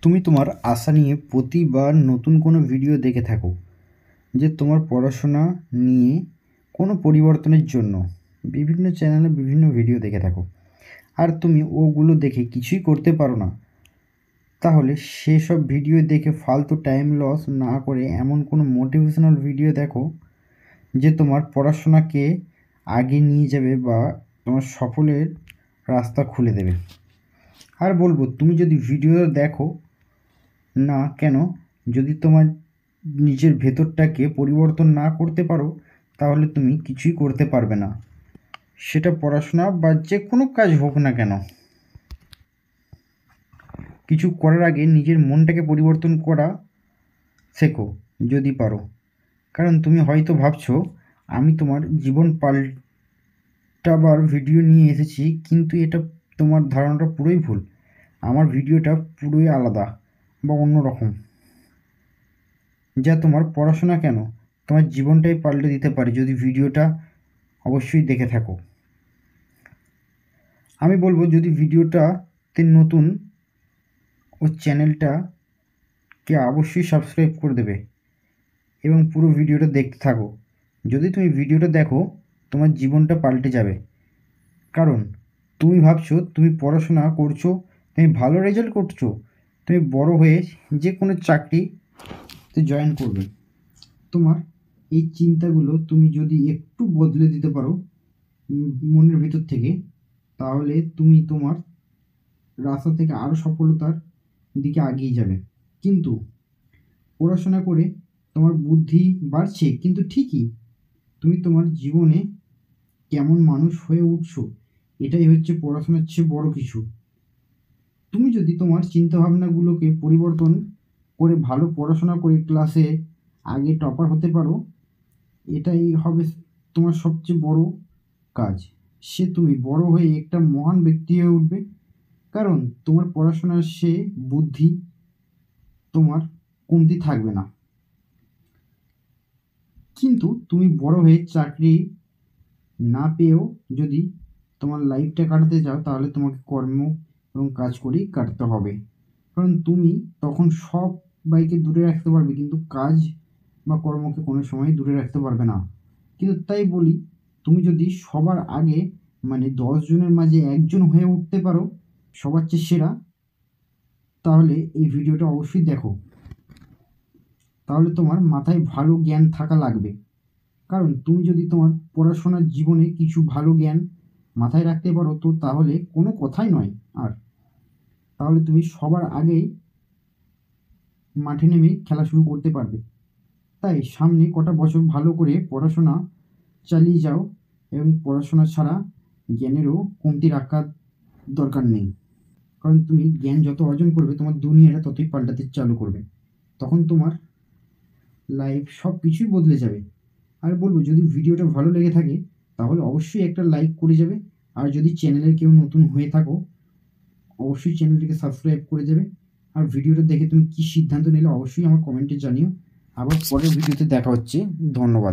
তুমি তোমার আশা নিয়ে প্রতিবার নতুন কোনো ভিডিও দেখে থাকো যে তোমার পড়াশোনা নিয়ে কোনো পরিবর্তনের জন্য বিভিন্ন চ্যানেলে বিভিন্ন ভিডিও দেখে থাকো, আর তুমি ওগুলো দেখে কিছুই করতে পারো না। তাহলে সেসব ভিডিও দেখে ফালতু টাইম লস না করে এমন কোনো মোটিভেশনাল ভিডিও দেখো যে তোমার পড়াশোনাকে আগে নিয়ে যাবে বা তোমার সফলের রাস্তা খুলে দেবে। আর বলবো, তুমি যদি ভিডিও দেখো না কেন, যদি তোমার নিজের ভেতরটাকে পরিবর্তন না করতে পারো তাহলে তুমি কিছুই করতে পারবে না। সেটা পড়াশোনা বা যে কোনো কাজ হোক না কেন, কিছু করার আগে নিজের মনটাকে পরিবর্তন করা শেখো যদি পারো। কারণ তুমি হয়তো ভাবছো আমি তোমার জীবন পাল্টাবার ভিডিও নিয়ে এসেছি, কিন্তু এটা তোমার ধারণাটা পুরোই ভুল। আমার ভিডিওটা পুরোই আলাদা বা অন্যরকম, যা তোমার পড়াশোনা কেন তোমার জীবনটাই পাল্টে দিতে পারে যদি ভিডিওটা অবশ্যই দেখে থাকো। আমি বলবো, যদি ভিডিওটাতে নতুন ও চ্যানেলটাকে অবশ্যই সাবস্ক্রাইব করে দেবে এবং পুরো ভিডিওটা দেখতে থাকো। যদি তুমি ভিডিওটা দেখো তোমার জীবনটা পাল্টে যাবে। কারণ তুমি ভাবছো তুমি পড়াশোনা করছো, তুমি ভালো রেজাল্ট করছো, তুমি বড় হয়ে যে কোনো চাকরিতে জয়েন করবে। তোমার এই চিন্তাগুলো তুমি যদি একটু বদলে দিতে পারো মনের ভিতর থেকে, তাহলে তুমি তোমার রাস্তা থেকে আরও সফলতার দিকে এগিয়ে যাবে। কিন্তু পড়াশোনা করে তোমার বুদ্ধি বাড়ছে, কিন্তু ঠিকই তুমি তোমার জীবনে কেমন মানুষ হয়ে উঠছো, এটাই হচ্ছে পড়াশোনার চেয়ে বড় কিছু। তুমি যদি তোমার চিন্তাভাবনাগুলোকে পরিবর্তন করে ভালো পড়াশোনা করে ক্লাসে আগে টপার হতে পারো, এটাই হবে তোমার সবচেয়ে বড় কাজ। সে তুমি বড় হয়ে একটা মহান ব্যক্তি হয়ে উঠবে। কারণ তোমার পড়াশোনার সে বুদ্ধি তোমার কমতি থাকবে না। কিন্তু তুমি বড় হয়ে চাকরি না পেয়েও যদি তোমার লাইফটা কাটাতে চাও, তাহলে তোমাকে কর্ম এবং কাজ করেই কাটতে হবে। কারণ তুমি তখন সবাইকে দূরে রাখতে পারবে, কিন্তু কাজ বা কর্মকে কোনো সময় দূরে রাখতে পারবে না। কিন্তু তাই বলি, তুমি যদি সবার আগে মানে 10 জনের মাঝে একজন হয়ে উঠতে পারো সবার চেয়ে সেরা, তাহলে এই ভিডিওটা অবশ্যই দেখো। তাহলে তোমার মাথায় ভালো জ্ঞান থাকা লাগবে। কারণ তুমি যদি তোমার পড়াশোনার জীবনে কিছু ভালো জ্ঞান মাথায় রাখতে পারো, তো তাহলে কোনো কথাই নয় আর। তাহলে তুমি সবার আগেই মাঠে নেমে খেলা শুরু করতে পারবে। তাই সামনে কটা বছর ভালো করে পড়াশোনা চালিয়ে যাও, এবং পড়াশোনা ছাড়া জ্ঞানেরও কমতি রাখার দরকার নেই। কারণ তুমি জ্ঞান যত অর্জন করবে তোমার দুনিয়াটা ততই পাল্টাতে চালু করবে। তখন তোমার লাইফ সব কিছুই বদলে যাবে। আর বলবো, যদি ভিডিওটা ভালো লেগে থাকে তাহলে অবশ্যই একটা লাইক করে যাবে। আর যদি চ্যানেলের কেউ নতুন হয়ে থাকো অবশ্যই চ্যানেলটিকে সাবস্ক্রাইব করে দেবে। আর ভিডিওটা দেখে তুমি কী সিদ্ধান্ত নিলে অবশ্যই আমার কমেন্টে জানিও। আবার পরের ভিডিওতে দেখা হচ্ছে। ধন্যবাদ।